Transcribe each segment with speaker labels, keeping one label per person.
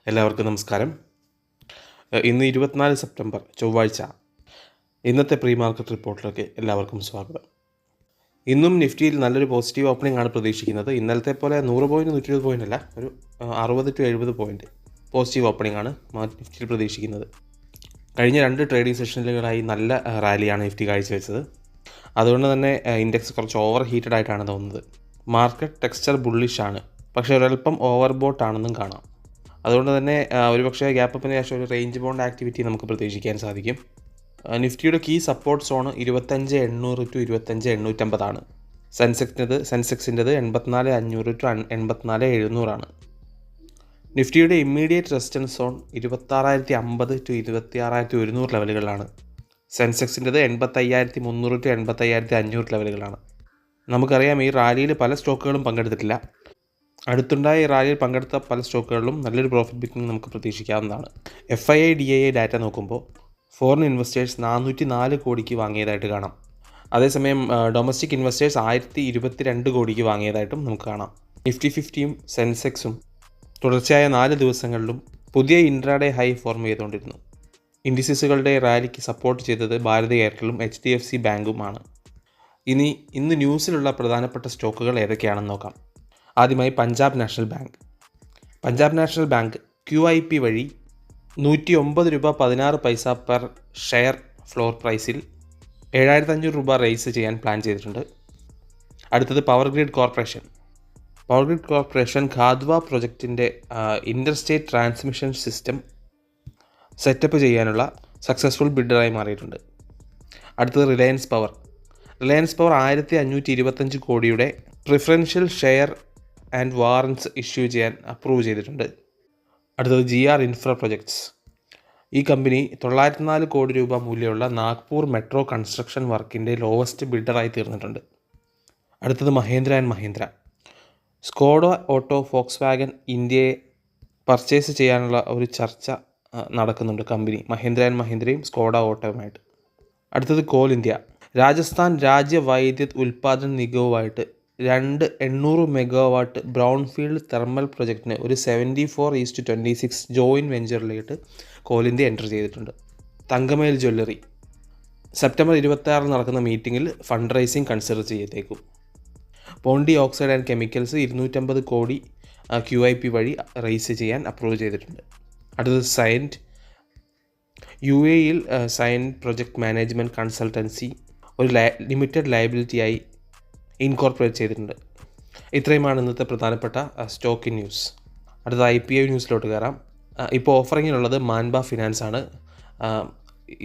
Speaker 1: എല്ലാവർക്കും നമസ്കാരം. ഇന്ന് 24 സെപ്റ്റംബർ ചൊവ്വാഴ്ച. ഇന്നത്തെ പ്രീ മാർക്കറ്റ് റിപ്പോർട്ടിലേക്ക് എല്ലാവർക്കും സ്വാഗതം. ഇന്നും നിഫ്റ്റിയിൽ നല്ലൊരു പോസിറ്റീവ് ഓപ്പണിംഗ് ആണ് പ്രതീക്ഷിക്കുന്നത്. ഇന്നലത്തെ പോലെ 100 പോയിൻറ്റ് 120 പോയിൻ്റ് അല്ല, ഒരു 60 to 70 പോയിൻറ്റ് പോസിറ്റീവ് ഓപ്പണിംഗ് ആണ് നിഫ്റ്റിയിൽ പ്രതീക്ഷിക്കുന്നത്. കഴിഞ്ഞ 2 ട്രേഡിംഗ് സെഷനുകളായി നല്ല റാലിയാണ് നിഫ്റ്റി കാഴ്ചവെച്ചത്. അതുകൊണ്ട് തന്നെ ഇൻഡെക്സ് കുറച്ച് ഓവർ ഹീറ്റഡ് ആയിട്ടാണ് തോന്നുന്നത്. മാർക്കറ്റ് ടെക്സ്ചർ ബുള്ളിഷ് ആണ്, പക്ഷേ ഒരല്പം ഓവർ ബോട്ട് ആണെന്നും കാണാം. അതുകൊണ്ട് തന്നെ ഒരുപക്ഷേ ഗ്യാപ്പ് അപ്പിന് ശേഷം ഒരു റേഞ്ച് ബോണ്ട് ആക്ടിവിറ്റി നമുക്ക് പ്രതീക്ഷിക്കാൻ സാധിക്കും. നിഫ്റ്റിയുടെ കീ സപ്പോർട്ട് സോൺ 25,800 to 25,850 ആണ്. സെൻസെക്സിൻ്റെത് 84,500 to 84,700 ആണ്. നിഫ്റ്റിയുടെ ഇമ്മീഡിയറ്റ് റെസിസ്റ്റൻസ് സോൺ 26,050 to 26,100 ലെവലുകളിലാണ്. സെൻസെക്സിൻ്റെത് 85,300 to 85,500 ലെവലുകളാണ്. നമുക്കറിയാം, ഈ റാലിയിൽ പല സ്റ്റോക്കുകളും പങ്കെടുത്തിട്ടില്ല. അടുത്തുണ്ടായ ഈ റാലിയിൽ പങ്കെടുത്ത പല സ്റ്റോക്കുകളിലും നല്ലൊരു പ്രോഫിറ്റ് ബുക്കിംഗ് നമുക്ക് പ്രതീക്ഷിക്കാവുന്നതാണ്. FII DII ഡാറ്റ നോക്കുമ്പോൾ ഫോറിൻ ഇൻവെസ്റ്റേഴ്സ് 404 കോടിക്ക് വാങ്ങിയതായിട്ട് കാണാം. അതേസമയം ഡൊമസ്റ്റിക് ഇൻവെസ്റ്റേഴ്സ് 1022 കോടിക്ക് വാങ്ങിയതായിട്ടും നമുക്ക് കാണാം. നിഫ്റ്റി 50യും സെൻസെക്സും തുടർച്ചയായ 4 ദിവസങ്ങളിലും പുതിയ ഇൻട്രാഡേ ഹൈ ഫോം ചെയ്തുകൊണ്ടിരുന്നു. ഇൻഡിസസുകളുടെ റാലിക്ക് സപ്പോർട്ട് ചെയ്തത് ഭാരതി എയർടെലും HDFC ബാങ്കുമാണ്. ഇന്ന് ന്യൂസിലുള്ള പ്രധാനപ്പെട്ട സ്റ്റോക്കുകൾ ഏതൊക്കെയാണെന്ന് നോക്കാം. ആദ്യമായി പഞ്ചാബ് നാഷണൽ ബാങ്ക് QIP വഴി 109 രൂപ 16 പൈസ പെർ ഷെയർ ഫ്ലോർ പ്രൈസിൽ 7,500 രൂപ റേസ് ചെയ്യാൻ പ്ലാൻ ചെയ്തിട്ടുണ്ട്. അടുത്തത് പവർ ഗ്രിഡ് കോർപ്പറേഷൻ ഖാദ്വ പ്രൊജക്റ്റിൻ്റെ ഇൻ്റർസ്റ്റേറ്റ് ട്രാൻസ്മിഷൻ സിസ്റ്റം സെറ്റപ്പ് ചെയ്യാനുള്ള സക്സസ്ഫുൾ ബിഡറായി മാറിയിട്ടുണ്ട്. അടുത്തത് റിലയൻസ് പവർ 1,525 കോടിയുടെ preferential share and warrants issue ചെയ്യാൻ അപ്രൂവ് ചെയ്തിട്ടുണ്ട്. അടുത്തത് GR ഇൻഫ്ര പ്രൊജക്ട്സ്. ഈ കമ്പനി 904 കോടി രൂപ മൂല്യമുള്ള നാഗ്പൂർ മെട്രോ കൺസ്ട്രക്ഷൻ വർക്കിൻ്റെ ലോവസ്റ്റ് ബിൽഡറായി തീർന്നിട്ടുണ്ട്. അടുത്തത് മഹീന്ദ്ര. സ്കോഡ ഓട്ടോ ഫോക്സ്വാഗൻ ഇന്ത്യയെ പർച്ചേസ് ചെയ്യാനുള്ള ഒരു ചർച്ച നടക്കുന്നുണ്ട് കമ്പനി മഹീന്ദ്രയും സ്കോഡ ഓട്ടോയുമായിട്ട്. അടുത്തത് കോൽ ഇന്ത്യ. രാജസ്ഥാൻ രാജ്യ വൈദ്യുത് ഉൽപ്പാദന നിഗവുമായിട്ട് 800 മെഗാവാട്ട് ബ്രൗൺഫീൽഡ് തെർമൽ പ്രൊജക്റ്റിന് ഒരു 74:26 ജോയിൻറ്റ് വെഞ്ചറിലേക്ക് കോൽ ഇന്ത്യ എൻ്റർ ചെയ്തിട്ടുണ്ട്. തങ്കമയിൽ ജ്വല്ലറി സെപ്റ്റംബർ 26 നടക്കുന്ന മീറ്റിങ്ങിൽ ഫണ്ട് റൈസിംഗ് കൺസിഡർ ചെയ്തേക്കും. പോണ്ടി ഓക്സൈഡ് ആൻഡ് കെമിക്കൽസ് 250 കോടി QIP വഴി റൈസ് ചെയ്യാൻ അപ്രൂവ് ചെയ്തിട്ടുണ്ട്. അടുത്തത് സയൻറ്റ്. UAEയിൽ സയൻറ്റ് പ്രൊജക്ട് മാനേജ്മെൻറ്റ് കൺസൾട്ടൻസി ഒരു ലിമിറ്റഡ് ലയബിലിറ്റിയായി ഇൻകോർപ്പറേറ്റ് ചെയ്തിട്ടുണ്ട്. ഇത്രയുമാണ് ഇന്നത്തെ പ്രധാനപ്പെട്ട സ്റ്റോക്ക് ന്യൂസ്. അടുത്ത IPO ന്യൂസിലോട്ട് കയറാം. ഇപ്പോൾ ഓഫറിങ്ങിലുള്ളത് മാൻബ ഫിനാൻസ് ആണ്.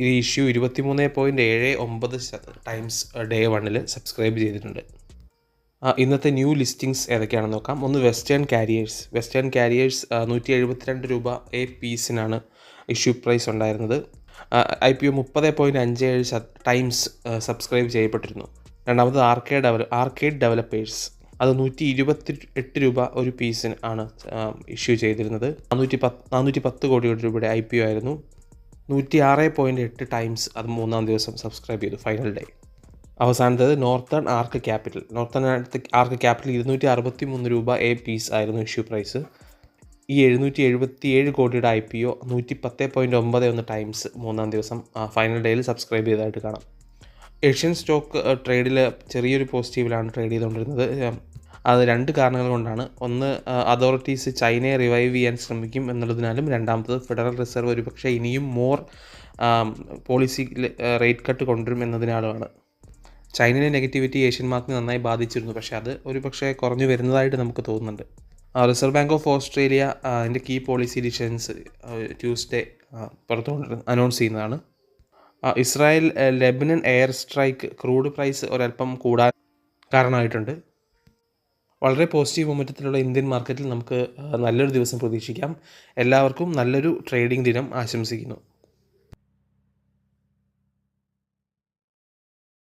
Speaker 1: ഈ ഇഷ്യൂ 23.79 ടൈംസ് ഡേ 1 സബ്സ്ക്രൈബ് ചെയ്തിട്ടുണ്ട്. ഇന്നത്തെ ന്യൂ ലിസ്റ്റിങ്സ് ഏതൊക്കെയാണെന്ന് നോക്കാം. ഒന്ന് വെസ്റ്റേൺ കാരിയേഴ്സ് 172 രൂപ a പീസിനാണ് ഇഷ്യൂ പ്രൈസ് ഉണ്ടായിരുന്നത്. IPO 30.57 ടൈംസ് സബ്സ്ക്രൈബ് ചെയ്യപ്പെട്ടിരുന്നു. രണ്ടാമത് ആർക്കേഡ് ഡെവലപ്പേഴ്സ്, അത് 128 രൂപ ഒരു പീസിന് ആണ് ഇഷ്യൂ ചെയ്തിരുന്നത്. 410 കോടി രൂപയുടെ IPO ആയിരുന്നു. 106.8 ടൈംസ് അത് 3-ാം ദിവസം സബ്സ്ക്രൈബ് ചെയ്തു, ഫൈനൽ ഡേ. അവസാനത്തത് നോർത്തേൺ ആർക്ക് ക്യാപിറ്റൽ 263 രൂപ a പീസ് ആയിരുന്നു ഇഷ്യൂ പ്രൈസ്. ഈ 777 കോടിയുടെ IPO 110.91 ടൈംസ് 3-ാം ദിവസം ഫൈനൽ ഡേയിൽ സബ്സ്ക്രൈബ് ചെയ്തതായിട്ട് കാണാം. ഏഷ്യൻ സ്റ്റോക്ക് ട്രേഡിൽ ചെറിയൊരു പോസിറ്റീവിലാണ് ട്രേഡ് ചെയ്തുകൊണ്ടിരുന്നത്. അത് 2 കാരണങ്ങൾ കൊണ്ടാണ്. ഒന്ന്, അതോറിറ്റീസ് ചൈനയെ റിവൈവ് ചെയ്യാൻ ശ്രമിക്കും എന്നുള്ളതിനാലും, രണ്ടാമത്തത് ഫെഡറൽ റിസർവ് ഒരുപക്ഷെ ഇനിയും പോളിസി റേറ്റ് കട്ട് കൊണ്ടുവരും എന്നതിനാലുമാണ്. ചൈനയിലെ നെഗറ്റിവിറ്റി ഏഷ്യൻ മാർക്കറ്റിനെ നന്നായി ബാധിച്ചിരുന്നു, പക്ഷേ അത് ഒരുപക്ഷെ കുറഞ്ഞു വരുന്നതായിട്ട് നമുക്ക് തോന്നുന്നുണ്ട്. റിസർവ് ബാങ്ക് ഓഫ് ഓസ്ട്രേലിയ അതിൻ്റെ key policy decisions Tuesday announce ചെയ്യുന്നതാണ്. Israel Lebanon air strike crude price ഒരല്പം കൂടാൻ കാരണമായിട്ടുണ്ട്. വളരെ പോസിറ്റീവ് മൊമെൻറ്റത്തിലുള്ള ഇന്ത്യൻ മാർക്കറ്റിൽ നമുക്ക് നല്ലൊരു ദിവസം പ്രതീക്ഷിക്കാം. എല്ലാവർക്കും നല്ലൊരു ട്രേഡിംഗ് ദിനം ആശംസിക്കുന്നു.